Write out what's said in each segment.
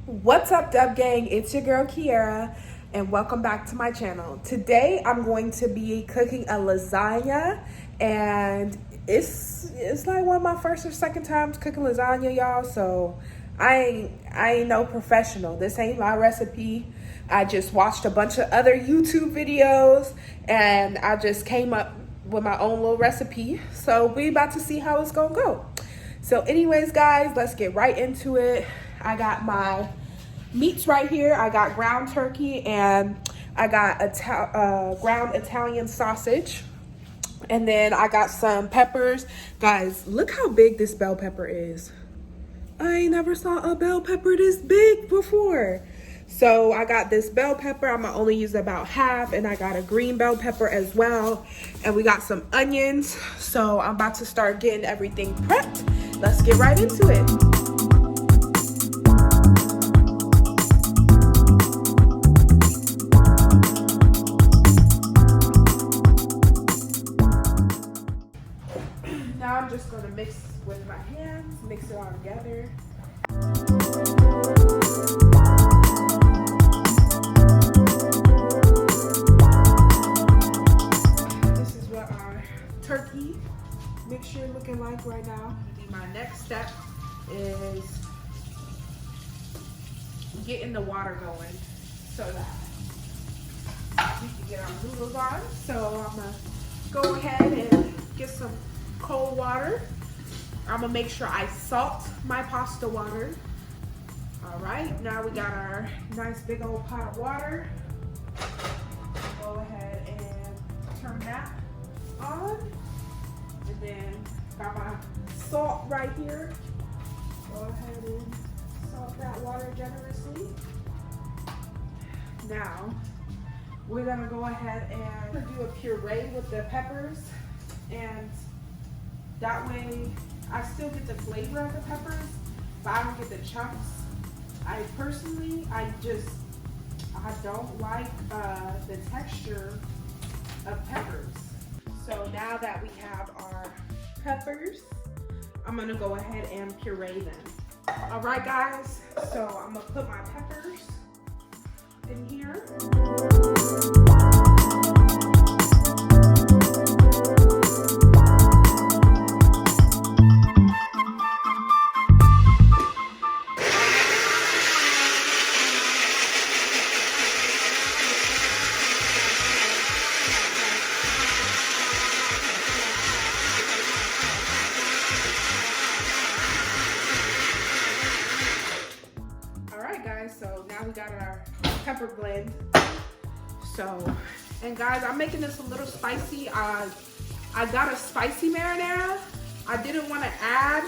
What's up, Dub Gang? It's your girl Kiera, and welcome back to my channel. Today I'm going to be cooking a lasagna, and it's like one of my first or second times cooking lasagna, y'all. So I ain't no professional. This ain't my recipe. I just watched a bunch of other YouTube videos, and I just came up with my own little recipe. So we about to see how it's gonna go. So anyways, guys, let's get right into it. I got my meats right here. I got ground turkey and I got ground Italian sausage. And then I got some peppers. Guys, look how big this bell pepper is. I ain't never saw a bell pepper this big before. So I got this bell pepper. I'm gonna only use about half, and I got a green bell pepper as well. And we got some onions. So I'm about to start getting everything prepped. Let's get right into it. Now I'm just going to mix with my hands, mix it all together. This is what our turkey mixture looking like right now. My next step is getting the water going so that we can get our noodles on. So I'm going to go ahead and get some cold water. I'm gonna make sure I salt my pasta water. All right, now we got our nice big old pot of water. Go ahead and turn that on. And then got my salt right here. Go ahead and salt that water generously. Now, we're gonna go ahead and do a puree with the peppers, and that way I still get the flavor of the peppers, but I don't get the chunks. I personally, I don't like the texture of peppers. So now that we have our peppers, I'm gonna go ahead and puree them. All right, guys, so I'm gonna put my peppers in here. So now we got our pepper blend. So, and guys, I'm making this a little spicy. I got a spicy marinara. I didn't want to add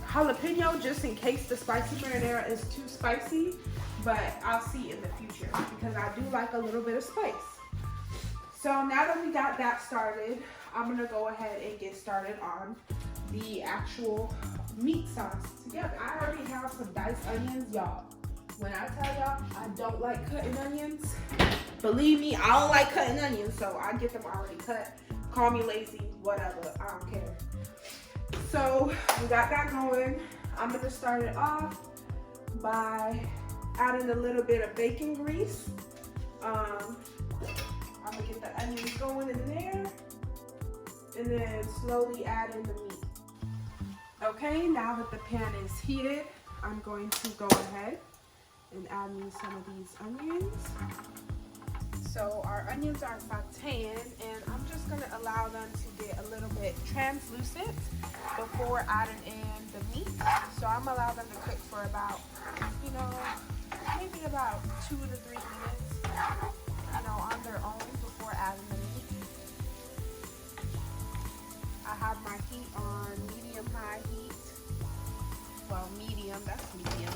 jalapeno just in case the spicy marinara is too spicy, but I'll see in the future because I do like a little bit of spice. So now that we got that started, I'm gonna go ahead and get started on the actual meat sauce together. I already have some diced onions, y'all. When I tell y'all I don't like cutting onions, believe me, I don't like cutting onions, so I get them already cut. Call me lazy, whatever, I don't care. So we got that going. I'm gonna start it off by adding a little bit of bacon grease. I'm gonna get the onions going in there, and then slowly add in the meat. Okay, now that the pan is heated, I'm going to go ahead and add me some of these onions. So our onions are sauteing, and I'm just gonna allow them to get a little bit translucent before adding in the meat. So I'm gonna allow them to cook for about, maybe about 2 to 3 minutes, on their own before adding the meat. I have my heat on medium-high heat. Well, medium, that's medium.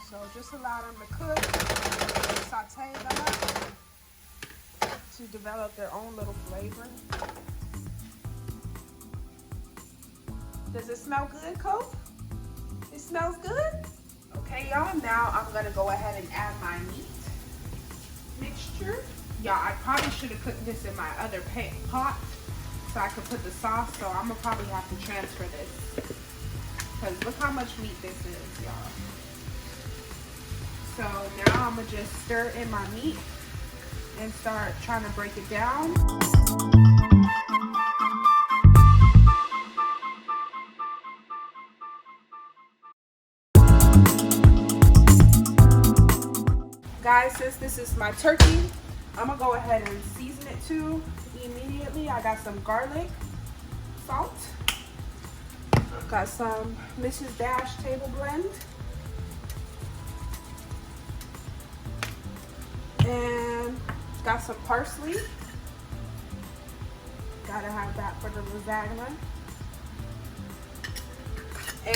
So just allow them to cook, saute them up to develop their own little flavor. Does it smell good, Coke? It smells good? Okay, y'all, now I'm gonna go ahead and add my meat mixture. Y'all, I probably should have cooked this in my other pot so I could put the sauce, so I'm gonna probably have to transfer this. because look how much meat this is, y'all. So now I'm gonna just stir in my meat and start trying to break it down. Guys, since this is my turkey, I'm gonna go ahead and season it too immediately. I got some garlic, salt, got some Mrs. Dash table blend, and got some parsley. Gotta have that for the lasagna.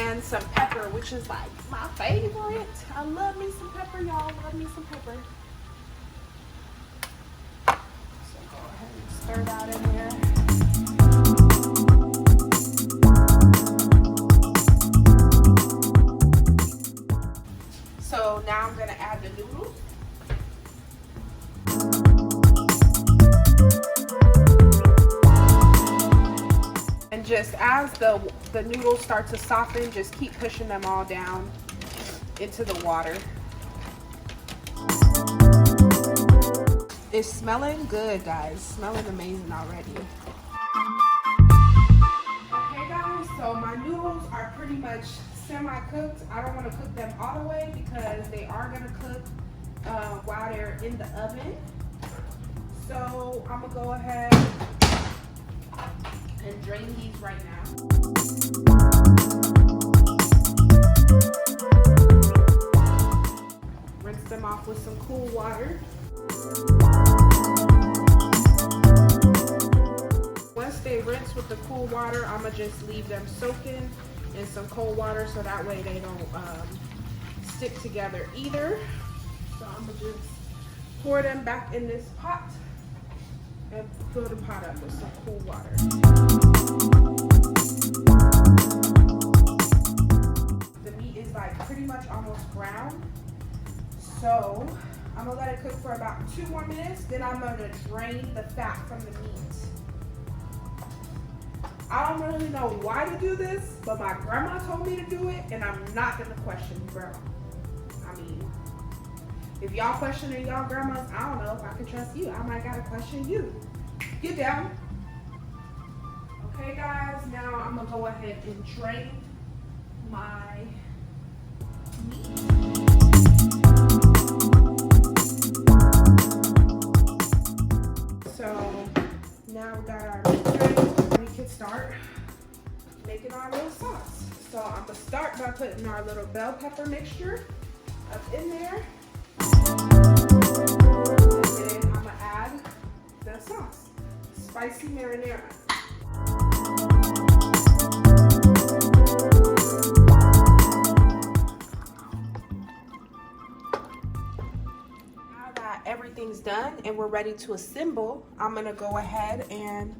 And some pepper, which is like my favorite. I love me some pepper, y'all. Love me some pepper. So go ahead and stir that in there. So now I'm gonna add the noodles. And just as the noodles start to soften, just keep pushing them all down into the water. It's smelling good, guys. Smelling amazing already. Okay, guys, so my noodles are pretty much semi-cooked. I don't want to cook them all the way because they are going to cook while they're in the oven. So I'm going to go ahead and drain these right now. Rinse them off with some cool water. Once they rinse with the cool water, I'm gonna just leave them soaking in some cold water so that way they don't stick together either. So I'm gonna just pour them back in this pot and fill the pot up with some cool water. The meat is like pretty much almost brown. So I'm gonna let it cook for about 2 more minutes. Then I'm gonna drain the fat from the meat. I don't really know why to do this, but my grandma told me to do it, and I'm not gonna question grandma. I mean, if y'all questioning y'all grandmas, I don't know if I can trust you. I might gotta question you. Get down. Okay, guys, now I'm gonna go ahead and drain my meat. So now we got our meat drained. We can start making our little sauce. So I'm gonna start by putting our little bell pepper mixture up in there. And then I'm gonna add the sauce, spicy marinara. Now that everything's done and we're ready to assemble, I'm gonna go ahead and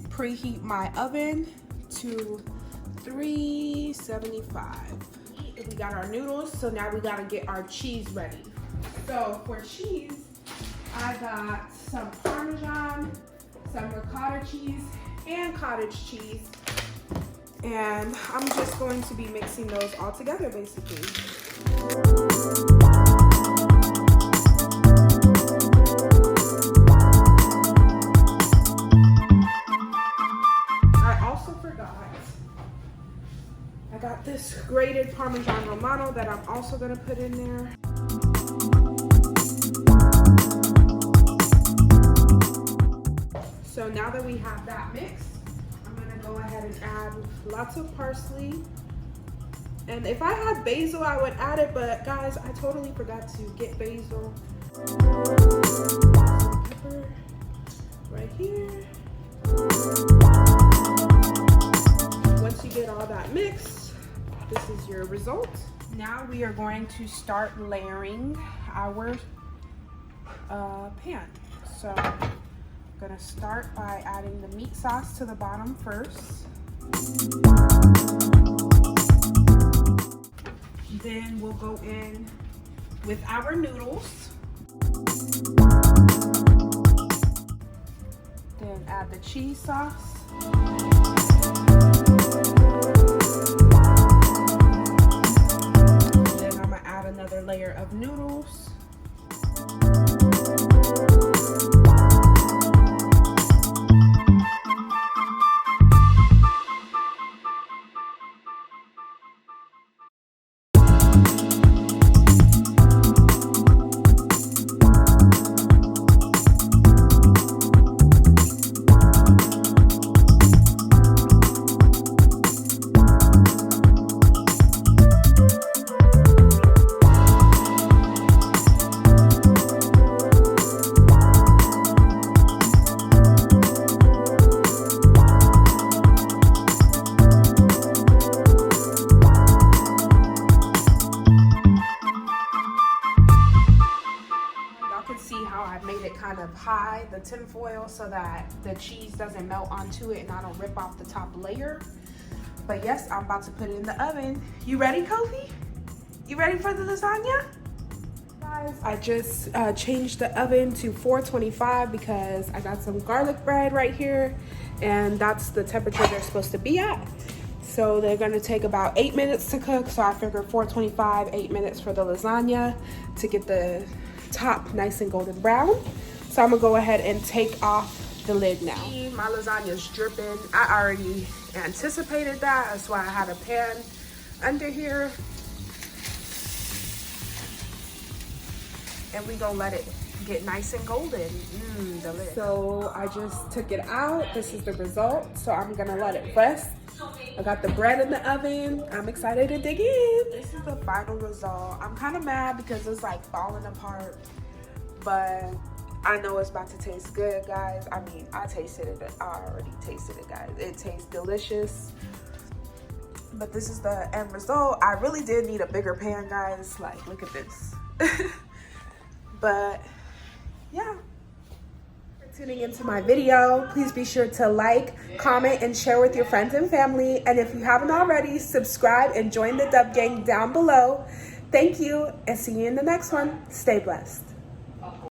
preheat my oven to 375. We got our noodles, so now we gotta get our cheese ready. So for cheese, I got some Parmesan, some ricotta cheese, and cottage cheese. And I'm just going to be mixing those all together, basically. I also forgot, I got this grated Parmesan Romano that I'm also gonna put in there. So now that we have that mixed, I'm gonna go ahead and add lots of parsley. And if I had basil, I would add it, but guys, I totally forgot to get basil. Some pepper right here. Once you get all that mixed, this is your result. Now we are going to start layering our pan. So I'm gonna start by adding the meat sauce to the bottom first. Then we'll go in with our noodles. Then add the cheese sauce. high, the tin foil, so that the cheese doesn't melt onto it and I don't rip off the top layer. But yes, I'm about to put it in the oven. You ready, Kofi? You ready for the lasagna? Guys, I just changed the oven to 425 because I got some garlic bread right here, and that's the temperature they're supposed to be at. So they're gonna take about 8 minutes to cook. So I figured 425, 8 minutes for the lasagna to get the top nice and golden brown. So I'm gonna go ahead and take off the lid now. My lasagna is dripping. I already anticipated that. That's why I had a pan under here. And we gonna let it get nice and golden. Delicious. So I just took it out. This is the result. So I'm gonna let it rest. I got the bread in the oven. I'm excited to dig in. This is the final result. I'm kind of mad because it's like falling apart, but I know it's about to taste good, guys. I mean, I tasted it. I already tasted it, guys. It tastes delicious. But this is the end result. I really did need a bigger pan, guys. Like, look at this. But yeah, for tuning into my video, please be sure to like, comment, and share with your friends and family. And if you haven't already, subscribe and join the Dub Gang down below. Thank you, and see you in the next one. Stay blessed.